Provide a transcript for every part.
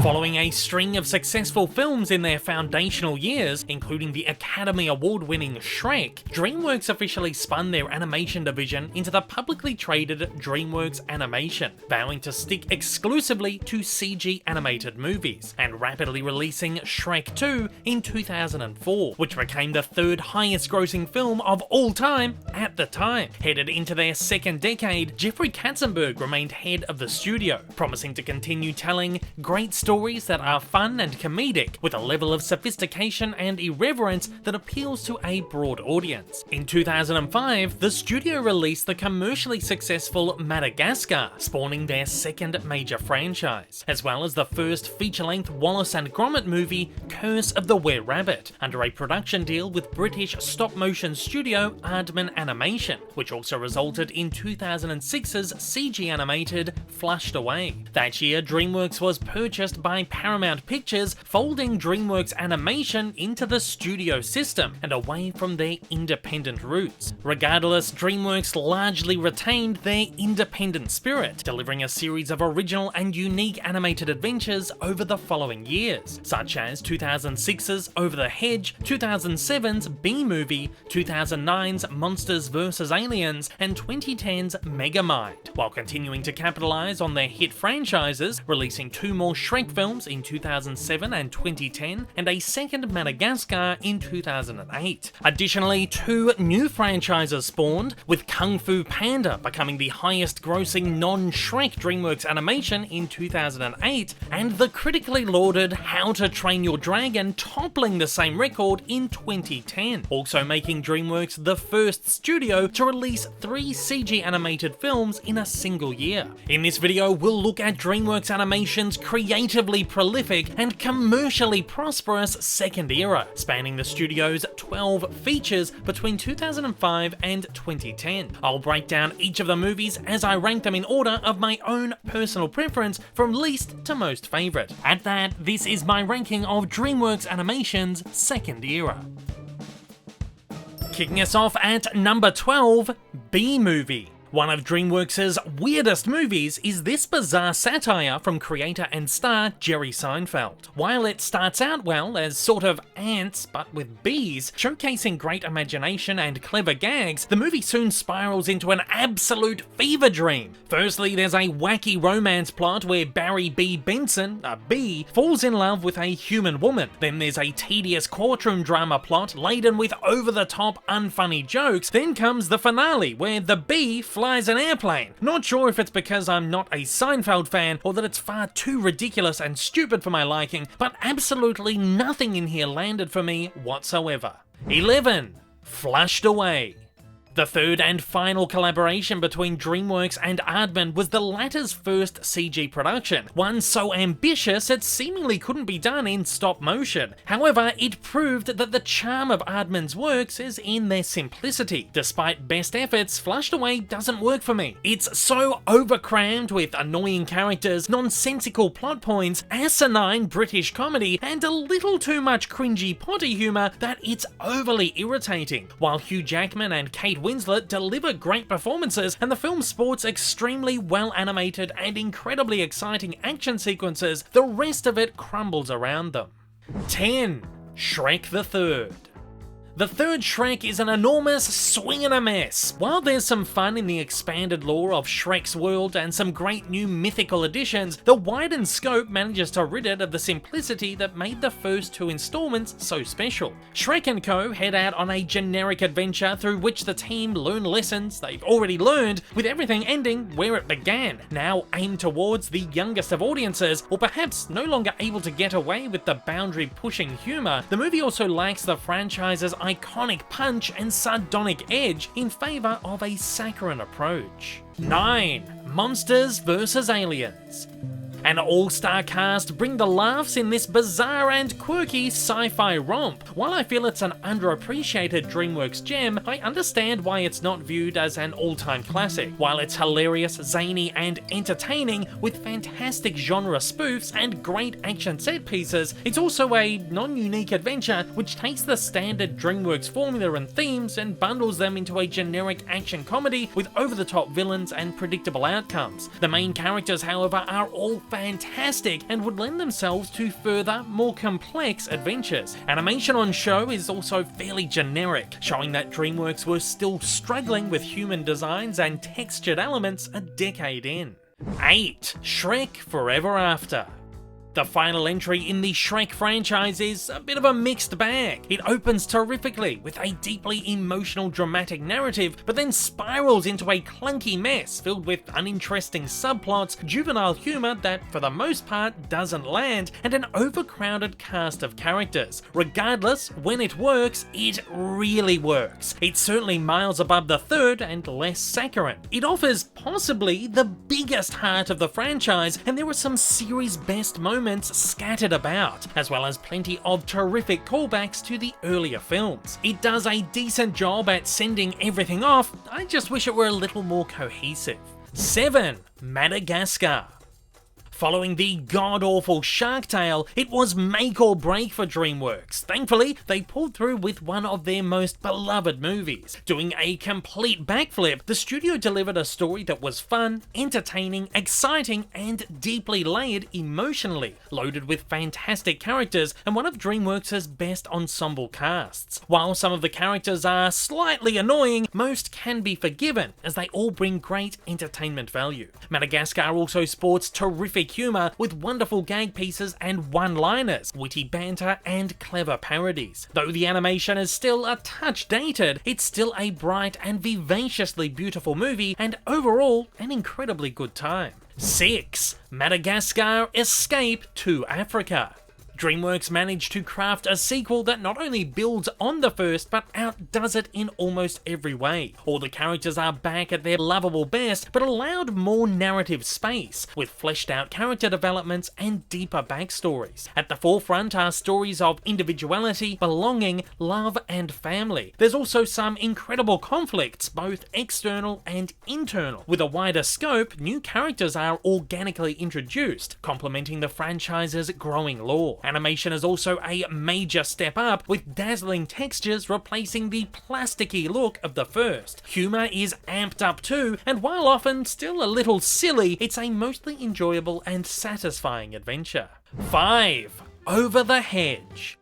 Following a string of successful films in their foundational years, including the Academy Award-winning Shrek, DreamWorks officially spun their animation division into the publicly traded DreamWorks Animation, vowing to stick exclusively to CG animated movies, and rapidly releasing Shrek 2 in 2004, which became the third highest grossing film of all time at the time. Headed into their second decade, Jeffrey Katzenberg remained head of the studio, promising to continue telling great stories that are fun and comedic, with a level of sophistication and irreverence that appeals to a broad audience. In 2005, the studio released the commercially successful Madagascar, spawning their second major franchise, as well as the first feature-length Wallace and Gromit movie, Curse of the Were-Rabbit, under a production deal with British stop-motion studio Aardman Animation, which also resulted in 2006's CG-animated Flushed Away. That year, DreamWorks was purchased by Paramount Pictures, folding DreamWorks Animation into the studio system and away from their independent roots. Regardless, DreamWorks largely retained their independent spirit, delivering a series of original and unique animated adventures over the following years, such as 2006's Over the Hedge, 2007's B-Movie, 2009's Monsters vs. Aliens, and 2010's Megamind, while continuing to capitalize on their hit franchises, releasing two more Shrek films in 2007 and 2010, and a second Madagascar in 2008. Additionally, two new franchises spawned, with Kung Fu Panda becoming the highest grossing non-Shrek DreamWorks animation in 2008, and the critically lauded How to Train Your Dragon toppling the same record in 2010, also making DreamWorks the first studio to release 3 CG animated films in a single year. In this video, we'll look at DreamWorks Animation's creatively prolific and commercially prosperous second era, spanning the studio's 12 features between 2005 and 2010. I'll break down each of the movies as I rank them in order of my own personal preference from least to most favourite. At that, this is my ranking of DreamWorks Animation's second era. Kicking us off at number 12, B-Movie. One of DreamWorks' weirdest movies is this bizarre satire from creator and star Jerry Seinfeld. While it starts out well as sort of ants but with bees, showcasing great imagination and clever gags, the movie soon spirals into an absolute fever dream. Firstly, there's a wacky romance plot where Barry B. Benson, a bee, falls in love with a human woman. Then there's a tedious courtroom drama plot laden with over-the-top unfunny jokes. Then comes the finale where the bee flies an airplane. Not sure if it's because I'm not a Seinfeld fan or that it's far too ridiculous and stupid for my liking, but absolutely nothing in here landed for me whatsoever. 11. Flushed Away. The third and final collaboration between DreamWorks and Aardman was the latter's first CG production, one so ambitious it seemingly couldn't be done in stop motion. However, it proved that the charm of Aardman's works is in their simplicity. Despite best efforts, Flushed Away doesn't work for me. It's so overcrammed with annoying characters, nonsensical plot points, asinine British comedy, and a little too much cringy potty humour that it's overly irritating. While Hugh Jackman and Kate Winslet deliver great performances, and the film sports extremely well animated and incredibly exciting action sequences, the rest of it crumbles around them. 10. Shrek the Third. The third Shrek is an enormous swing and a mess. While there's some fun in the expanded lore of Shrek's world and some great new mythical additions, the widened scope manages to rid it of the simplicity that made the first 2 installments so special. Shrek and co head out on a generic adventure through which the team learn lessons they've already learned, with everything ending where it began, now aimed towards the youngest of audiences, or perhaps no longer able to get away with the boundary-pushing humour. The movie also lacks the franchise's iconic punch and sardonic edge in favour of a saccharine approach. 9. Monsters vs. Aliens. An all-star cast bring the laughs in this bizarre and quirky sci-fi romp. While I feel it's an underappreciated DreamWorks gem, I understand why it's not viewed as an all-time classic. While it's hilarious, zany, and entertaining, with fantastic genre spoofs and great action set pieces, it's also a non-unique adventure which takes the standard DreamWorks formula and themes and bundles them into a generic action comedy with over-the-top villains and predictable outcomes. The main characters, however, are all fantastic and would lend themselves to further, more complex adventures. Animation on show is also fairly generic, showing that DreamWorks were still struggling with human designs and textured elements a decade in. 8. Shrek Forever After. The final entry in the Shrek franchise is a bit of a mixed bag. It opens terrifically with a deeply emotional dramatic narrative, but then spirals into a clunky mess filled with uninteresting subplots, juvenile humour that for the most part doesn't land, and an overcrowded cast of characters. Regardless, when it works, it really works. It's certainly miles above the third and less saccharine. It offers possibly the biggest heart of the franchise, and there are some series best moments scattered about, as well as plenty of terrific callbacks to the earlier films. It does a decent job at sending everything off, I just wish it were a little more cohesive. 7. Madagascar. Following the god-awful Shark Tale, it was make or break for DreamWorks. Thankfully, they pulled through with one of their most beloved movies. Doing a complete backflip, the studio delivered a story that was fun, entertaining, exciting, and deeply layered emotionally, loaded with fantastic characters and one of DreamWorks' best ensemble casts. While some of the characters are slightly annoying, most can be forgiven, as they all bring great entertainment value. Madagascar also sports terrific humour with wonderful gag pieces and one-liners, witty banter, and clever parodies. Though the animation is still a touch dated, it's still a bright and vivaciously beautiful movie, and overall, an incredibly good time. 6. Madagascar Escape to Africa. DreamWorks managed to craft a sequel that not only builds on the first, but outdoes it in almost every way. All the characters are back at their lovable best, but allowed more narrative space, with fleshed out character developments and deeper backstories. At the forefront are stories of individuality, belonging, love, and family. There's also some incredible conflicts, both external and internal. With a wider scope, new characters are organically introduced, complementing the franchise's growing lore. Animation is also a major step up, with dazzling textures replacing the plasticky look of the first. Humour is amped up too, and while often still a little silly, it's a mostly enjoyable and satisfying adventure. 5. Over the Hedge.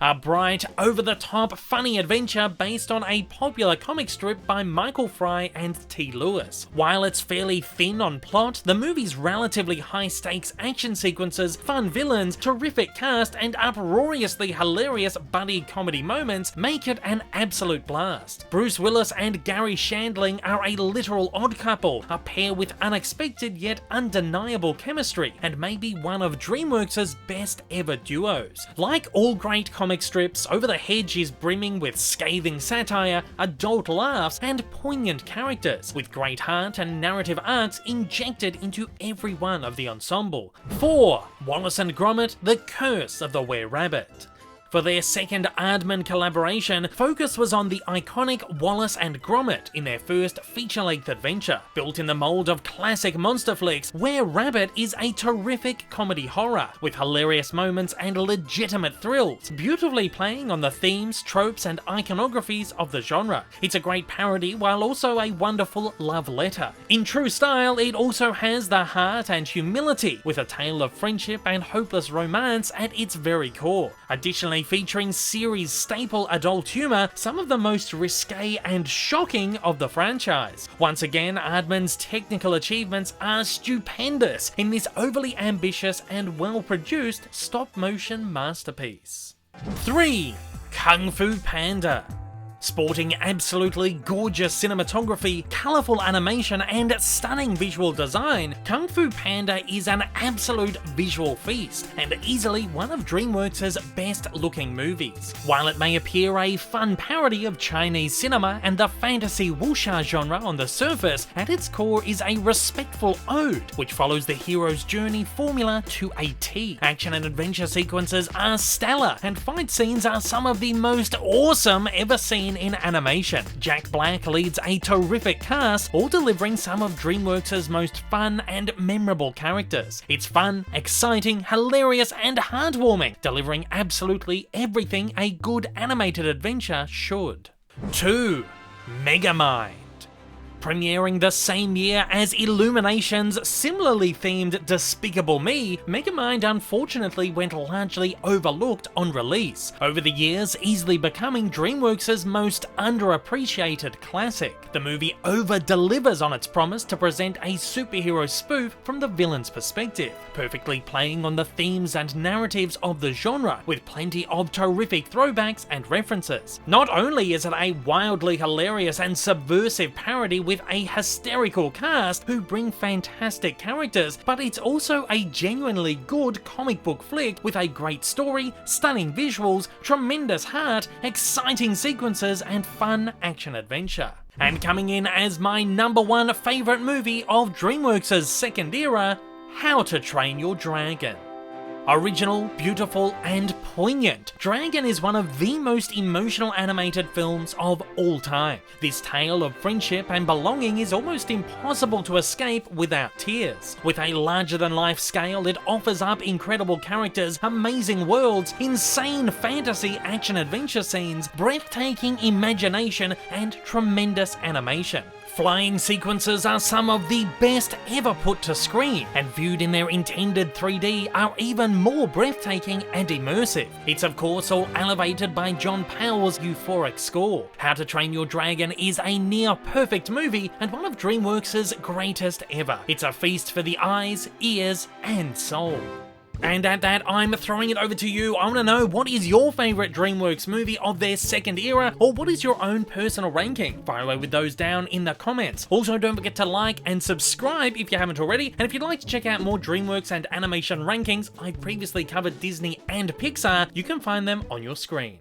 A bright, over-the-top, funny adventure based on a popular comic strip by Michael Fry and T. Lewis. While it's fairly thin on plot, the movie's relatively high-stakes action sequences, fun villains, terrific cast, and uproariously hilarious buddy comedy moments make it an absolute blast. Bruce Willis and Gary Shandling are a literal odd couple, a pair with unexpected yet undeniable chemistry, and maybe one of DreamWorks' best ever duos. Like all great comic strips, Over the Hedge is brimming with scathing satire, adult laughs, and poignant characters, with great heart and narrative arcs injected into every one of the ensemble. 4. Wallace and Gromit, The Curse of the Were-Rabbit. For their second Aardman collaboration, focus was on the iconic Wallace and Gromit in their first feature-length adventure. Built in the mold of classic monster flicks, Were-Rabbit is a terrific comedy horror, with hilarious moments and legitimate thrills, beautifully playing on the themes, tropes, and iconographies of the genre. It's a great parody while also a wonderful love letter. In true style, it also has the heart and humility, with a tale of friendship and hopeless romance at its very core. Additionally, featuring series staple adult humour, some of the most risque and shocking of the franchise. Once again, Aardman's technical achievements are stupendous in this overly ambitious and well-produced stop-motion masterpiece. 3. Kung Fu Panda. Sporting absolutely gorgeous cinematography, colourful animation, and stunning visual design, Kung Fu Panda is an absolute visual feast, and easily one of DreamWorks' best-looking movies. While it may appear a fun parody of Chinese cinema and the fantasy wuxia genre on the surface, at its core is a respectful ode, which follows the hero's journey formula to a T. Action and adventure sequences are stellar, and fight scenes are some of the most awesome ever seen in animation. Jack Black leads a terrific cast, all delivering some of DreamWorks' most fun and memorable characters. It's fun, exciting, hilarious, and heartwarming, delivering absolutely everything a good animated adventure should. 2. Megamind. Premiering the same year as Illumination's similarly themed Despicable Me, Megamind unfortunately went largely overlooked on release, over the years easily becoming DreamWorks' most underappreciated classic. The movie over-delivers on its promise to present a superhero spoof from the villain's perspective, perfectly playing on the themes and narratives of the genre, with plenty of terrific throwbacks and references. Not only is it a wildly hilarious and subversive parody with a hysterical cast who bring fantastic characters, but it's also a genuinely good comic book flick with a great story, stunning visuals, tremendous heart, exciting sequences, and fun action-adventure. And coming in as my #1 favourite movie of DreamWorks' second era, How to Train Your Dragon. Original, beautiful, and poignant, Dragon is one of the most emotional animated films of all time. This tale of friendship and belonging is almost impossible to escape without tears. With a larger-than-life scale, it offers up incredible characters, amazing worlds, insane fantasy action-adventure scenes, breathtaking imagination, and tremendous animation. Flying sequences are some of the best ever put to screen, and viewed in their intended 3D are even more breathtaking and immersive. It's of course all elevated by John Powell's euphoric score. How to Train Your Dragon is a near-perfect movie and one of DreamWorks' greatest ever. It's a feast for the eyes, ears, and soul. And at that, I'm throwing it over to you. I want to know, what is your favourite DreamWorks movie of their second era, or what is your own personal ranking? Fire away with those down in the comments. Also, don't forget to like and subscribe if you haven't already, and if you'd like to check out more DreamWorks and animation rankings, I've previously covered Disney and Pixar, you can find them on your screen.